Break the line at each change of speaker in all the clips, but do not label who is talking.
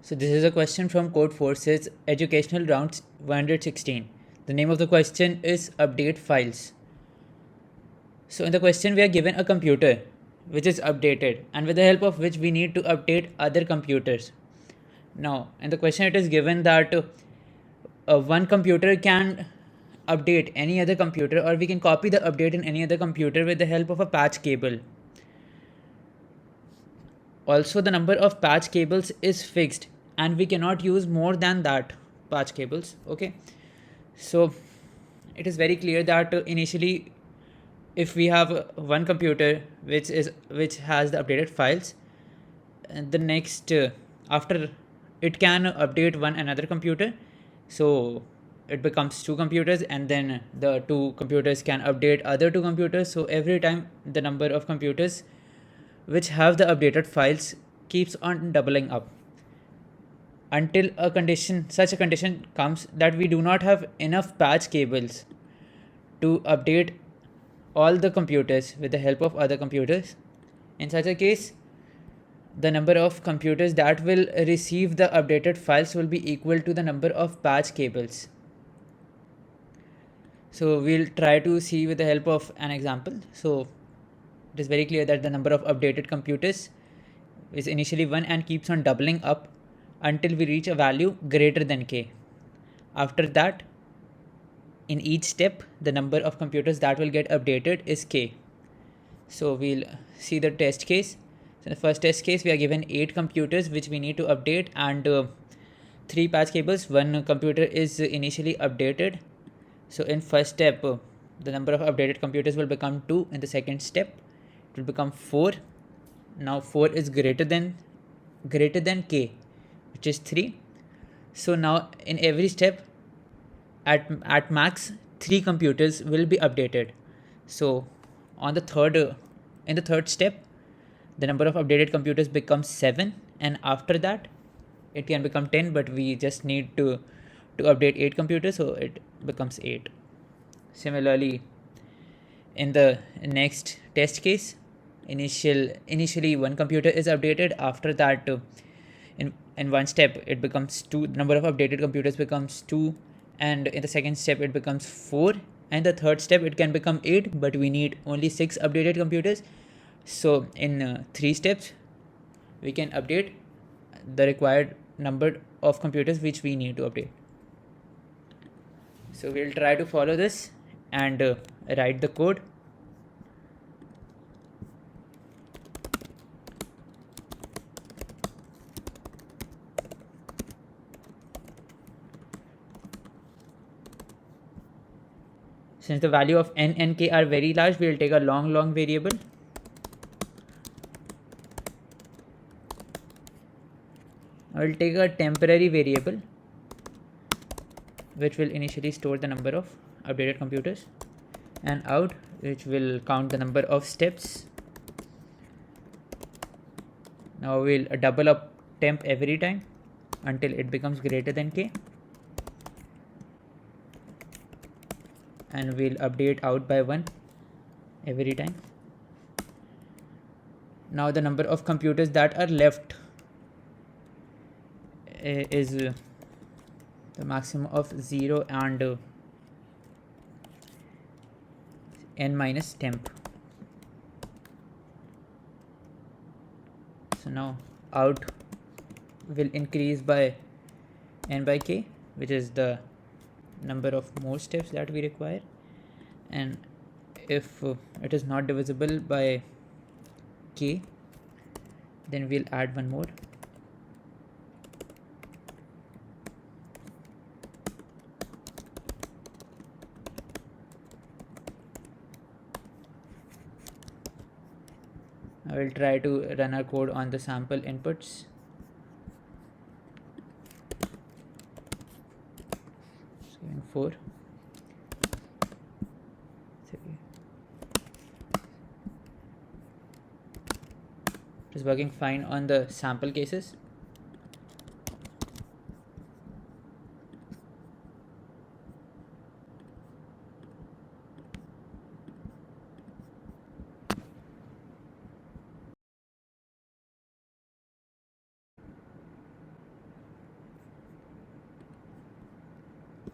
So this is a question from Code Forces Educational Rounds 116. The name of the question is Update Files. So in the question we are given a computer which is updated and with the help of which we need to update other computers. Now in the question it is given that one computer can update any other computer, or we can copy the update in any other computer with the help of a patch cable. Also, the number of patch cables is fixed and we cannot use more than that patch cables. Okay, so it is very clear that initially if we have one computer which has the updated files, and the next after it can update one another computer, so it becomes two computers, and then the two computers can update other two computers. So every time the number of computers which have the updated files keeps on doubling up until such a condition comes that we do not have enough patch cables to update all the computers with the help of other computers. In such a case, the number of computers that will receive the updated files will be equal to the number of patch cables. So we'll try to see with the help of an example. So it is very clear that the number of updated computers is initially 1 and keeps on doubling up until we reach a value greater than k. After that, in each step, the number of computers that will get updated is k. So we'll see the test case. So in the first test case, we are given 8 computers which we need to update, and 3 patch cables. One computer is initially updated. So in first step, the number of updated computers will become 2. In the second step, it will become 4. Now 4 is greater than k, which is 3. So now in every step, at max 3 computers will be updated. So on the third in the third step, the number of updated computers becomes 7, and after that it can become 10, but we just need to update 8 computers, so it becomes 8. Similarly, in the next test case, initially one computer is updated. After that, in one step it becomes 2, the number of updated computers becomes 2, and in the second step it becomes 4, and the third step it can become 8, but we need only 6 updated computers. So in 3 steps we can update the required number of computers which we need to update. So we'll try to follow this and write the code. Since the value of n and k are very large, we'll take a long variable. I will take a temporary variable which will initially store the number of updated computers, and out, which will count the number of steps. Now we'll double up temp every time until it becomes greater than k, and we'll update out by 1 every time. Now the number of computers that are left is the maximum of 0 and n minus temp. So now out will increase by n by k, which is the number of more steps that we require, and if it is not divisible by k, then we'll add one more. I will try to run our code on the sample inputs. So in 4, 3. It is working fine on the sample cases.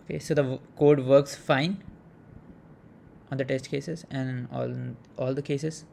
Okay, so the code works fine on the test cases and all the cases.